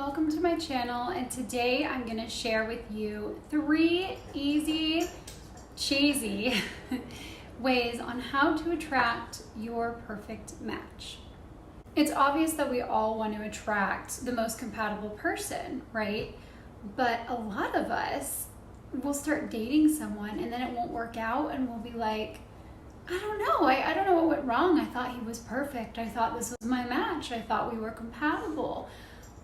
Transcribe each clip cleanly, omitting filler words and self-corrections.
welcome to my channel, and today I'm going to share with you 3 easy, cheesy ways on how to attract your perfect match. It's obvious that we all want to attract the most compatible person, right? But a lot of us will start dating someone and then it won't work out and we'll be like, I don't know. I don't know what went wrong. I thought he was perfect. I thought this was my match. I thought we were compatible.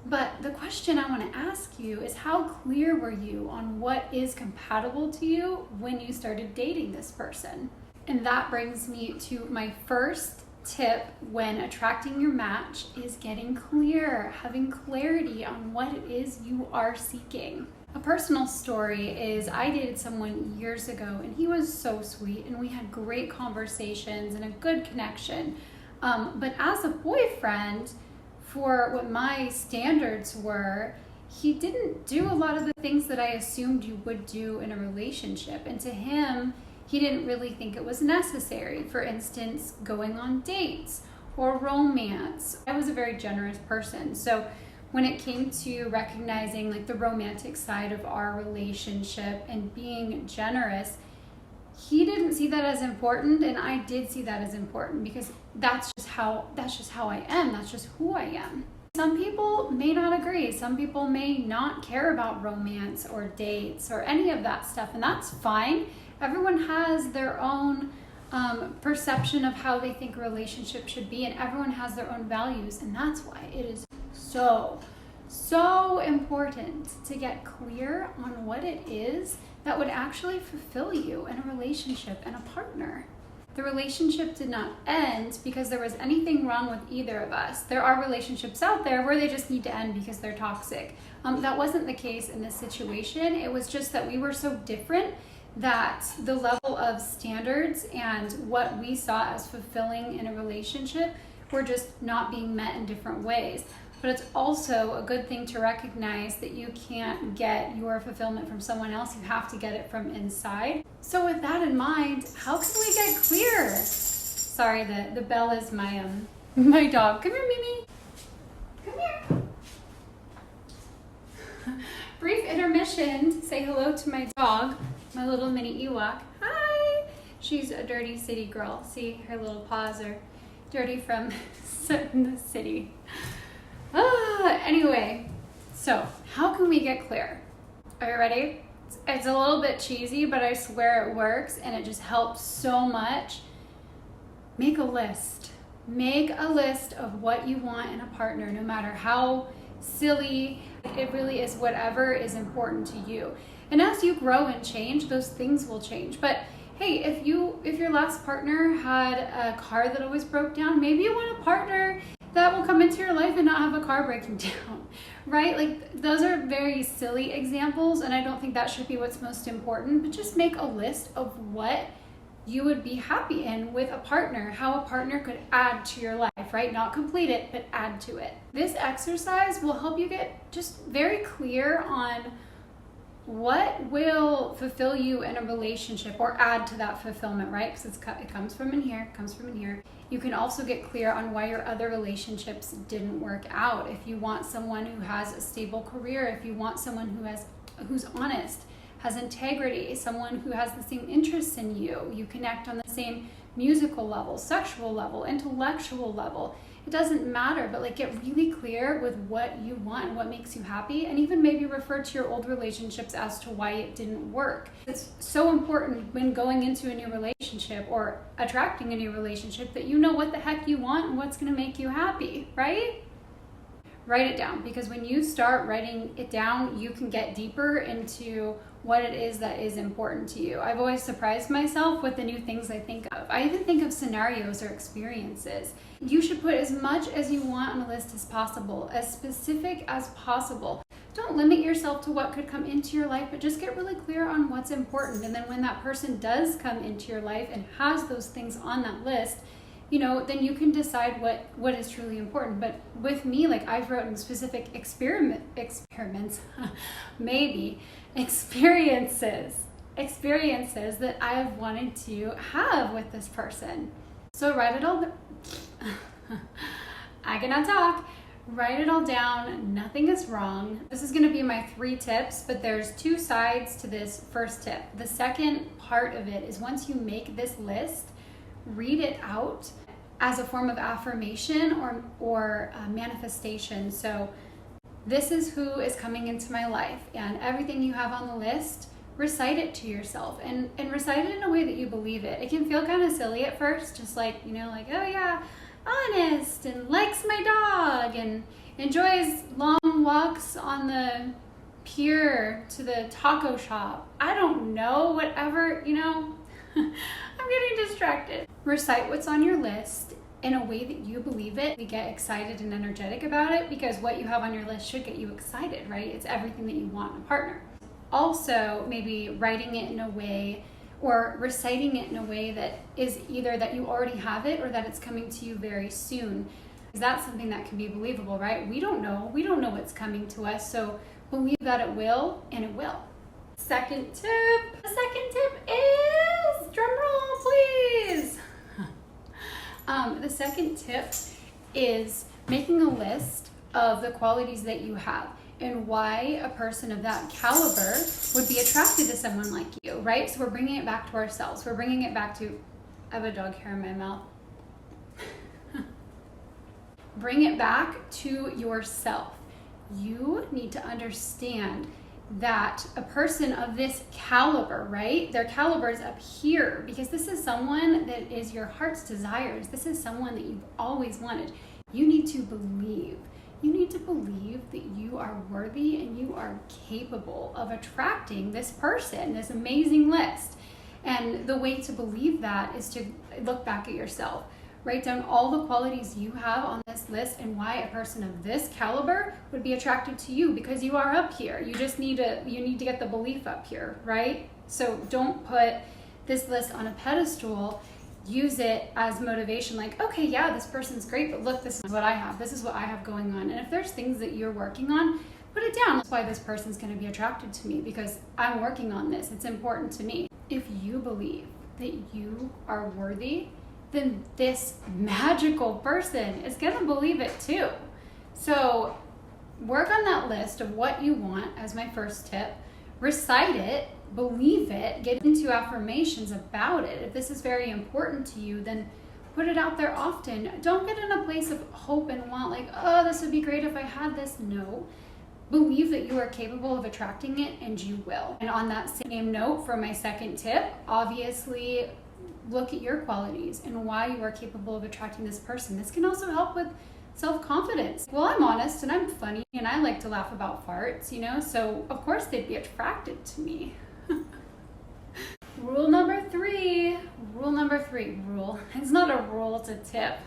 But the question I want to ask you is, how clear were you on what is compatible to you when you started dating this person? And that brings me to my first tip when attracting your match is getting clear, having clarity on what it is you are seeking. A personal story is I dated someone years ago and he was so sweet and we had great conversations and a good connection. But as a boyfriend, for what my standards were, he didn't do a lot of the things that I assumed you would do in a relationship. And to him, he didn't really think it was necessary. For instance, going on dates or romance. I was a very generous person. So when it came to recognizing like the romantic side of our relationship and being generous, he didn't see that as important, and I did see that as important because that's just how I am. That's just who I am. Some people may not agree. Some people may not care about romance or dates or any of that stuff, and that's fine. Everyone has their own perception of how they think a relationship should be, and everyone has their own values, and that's why it is so important to get clear on what it is that would actually fulfill you in a relationship and a partner. The relationship did not end because there was anything wrong with either of us. There are relationships out there where they just need to end because they're toxic. That wasn't the case in this situation. It was just that we were so different that the level of standards and what we saw as fulfilling in a relationship were just not being met in different ways. But it's also a good thing to recognize that you can't get your fulfillment from someone else. You have to get it from inside. So with that in mind, how can we get clear? Sorry, the bell is my dog. Come here, Mimi. Come here. Brief intermission to say hello to my dog, my little mini Ewok. Hi. She's a dirty city girl. See, her little paws are dirty from the city. Anyway, so how can we get clear? Are you ready? It's a little bit cheesy, but I swear it works and it just helps so much. Make a list. Make a list of what you want in a partner, no matter how silly it really is, whatever is important to you. And as you grow and change, those things will change. But hey, if your last partner had a car that always broke down, maybe you want a partner that will come into your life and not have a car breaking down, right? Like, those are very silly examples, and I don't think that should be what's most important, but just make a list of what you would be happy in with a partner, how a partner could add to your life, right? Not complete it, but add to it. This exercise will help you get just very clear on what will fulfill you in a relationship or add to that fulfillment, right? Because it comes from in here, comes from in here. You can also get clear on why your other relationships didn't work out. If you want someone who has a stable career, if you want someone who's honest, has integrity, someone who has the same interests in you, you connect on the same musical level, sexual level, intellectual level. It doesn't matter, but like, get really clear with what you want and what makes you happy, and even maybe refer to your old relationships as to why it didn't work. It's so important when going into a new relationship or attracting a new relationship that you know what the heck you want and what's going to make you happy, right? Write it down, because when you start writing it down, you can get deeper into what it is that is important to you. I've always surprised myself with the new things I think of. I even think of scenarios or experiences. You should put as much as you want on a list as possible, as specific as possible. Don't limit yourself to what could come into your life, but just get really clear on what's important. And then when that person does come into your life and has those things on that list, then you can decide what is truly important. But with me, like, I've written specific experiments, maybe experiences that I have wanted to have with this person. So write it all. I cannot talk. Write it all down. Nothing is wrong. This is going to be my 3 tips, but there's 2 sides to this first tip. The second part of it is once you make this list, read it out as a form of affirmation or manifestation. So this is who is coming into my life, and everything you have on the list, recite it to yourself and recite it in a way that you believe it. It can feel kind of silly at first, just like, like, oh yeah, honest and likes my dog and enjoys long walks on the pier to the taco shop. I don't know, whatever, I'm getting distracted. Recite what's on your list in a way that you believe it. We get excited and energetic about it because what you have on your list should get you excited, right? It's everything that you want in a partner. Also, maybe writing it in a way or reciting it in a way that is either that you already have it or that it's coming to you very soon. Because that's something that can be believable, right? We don't know what's coming to us, so believe that it will, and it will. Second tip. The second tip is, drum roll please. The second tip is making a list of the qualities that you have and why a person of that caliber would be attracted to someone like you, right? So we're bringing it back to ourselves. We're bringing it back to, I have a dog hair in my mouth. Bring it back to yourself. You need to understand that a person of this caliber, right? Their caliber is up here because this is someone that is your heart's desires. This is someone that you've always wanted. You need to believe. You need to believe that you are worthy and you are capable of attracting this person, this amazing list. And the way to believe that is to look back at yourself. Write down all the qualities you have on this list and why a person of this caliber would be attracted to you, because you are up here. You just need to get the belief up here, right? So don't put this list on a pedestal. Use it as motivation, like, okay, yeah, this person's great, but look, this is what I have. This is what I have going on. And if there's things that you're working on, put it down. That's why this person's going to be attracted to me, because I'm working on this. It's important to me. If you believe that you are worthy, then this magical person is going to believe it too. So work on that list of what you want as my first tip. Recite it, believe it, get into affirmations about it. If this is very important to you, then put it out there often. Don't get in a place of hope and want, like, oh, this would be great if I had this. No. Believe that you are capable of attracting it, and you will. And on that same note, for my second tip, obviously look at your qualities and why you are capable of attracting this person. This can also help with self-confidence. Well, I'm honest and I'm funny and I like to laugh about farts, so of course they'd be attracted to me. Rule number three. It's not a rule, it's a tip.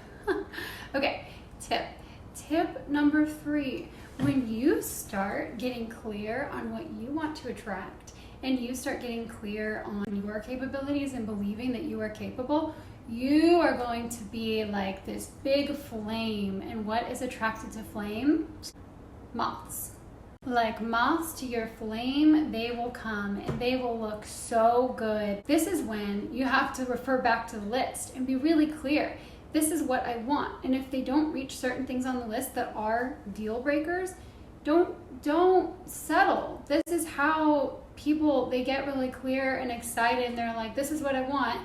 Okay, tip number 3. When you start getting clear on what you want to attract and you start getting clear on your capabilities and believing that you are capable, you are going to be like this big flame. And what is attracted to flame? Moths. Like moths to your flame, they will come and they will look so good. This is when you have to refer back to the list and be really clear. This is what I want. And if they don't reach certain things on the list that are deal breakers, don't settle. This is how people, they get really clear and excited and they're like, this is what I want.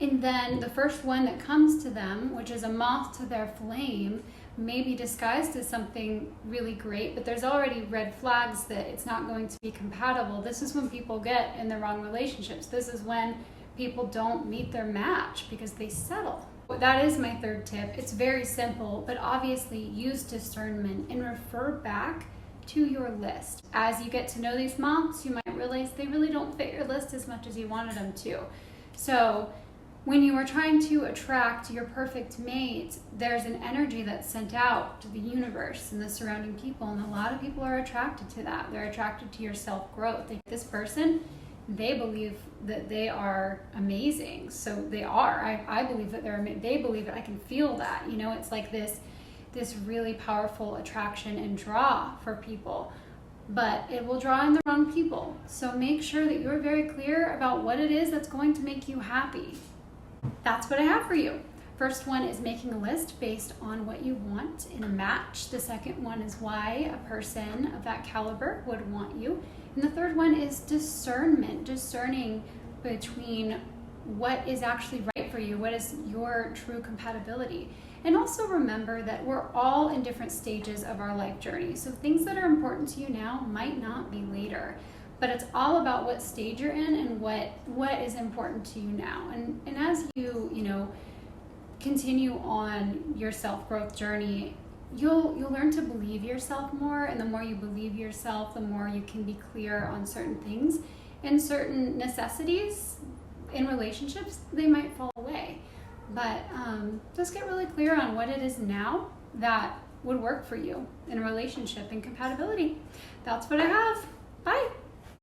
And then the first one that comes to them, which is a moth to their flame, may be disguised as something really great, but there's already red flags that it's not going to be compatible. This is when people get in the wrong relationships. This is when people don't meet their match because they settle. That is my third tip. It's very simple, but obviously use discernment and refer back to your list. As you get to know these moths, you might realize they really don't fit your list as much as you wanted them to. So when you are trying to attract your perfect mate, there's an energy that's sent out to the universe and the surrounding people, and a lot of people are attracted to that. They're attracted to your self-growth. This person, they believe that they are amazing. So they are. I believe that they believe it. I can feel that. It's like this really powerful attraction and draw for people. But it will draw in the wrong people. So make sure that you're very clear about what it is that's going to make you happy. That's what I have for you. First one is making a list based on what you want in a match. The second one is why a person of that caliber would want you. And the third one is discernment, discerning between what is actually right for you, what is your true compatibility. And also remember that we're all in different stages of our life journey. So things that are important to you now might not be later. But it's all about what stage you're in and what is important to you now. And as you continue on your self-growth journey, you'll learn to believe yourself more, and the more you believe yourself, the more you can be clear on certain things and certain necessities in relationships. They might fall away, but just get really clear on what it is now that would work for you in a relationship and compatibility. That's what I have. Bye.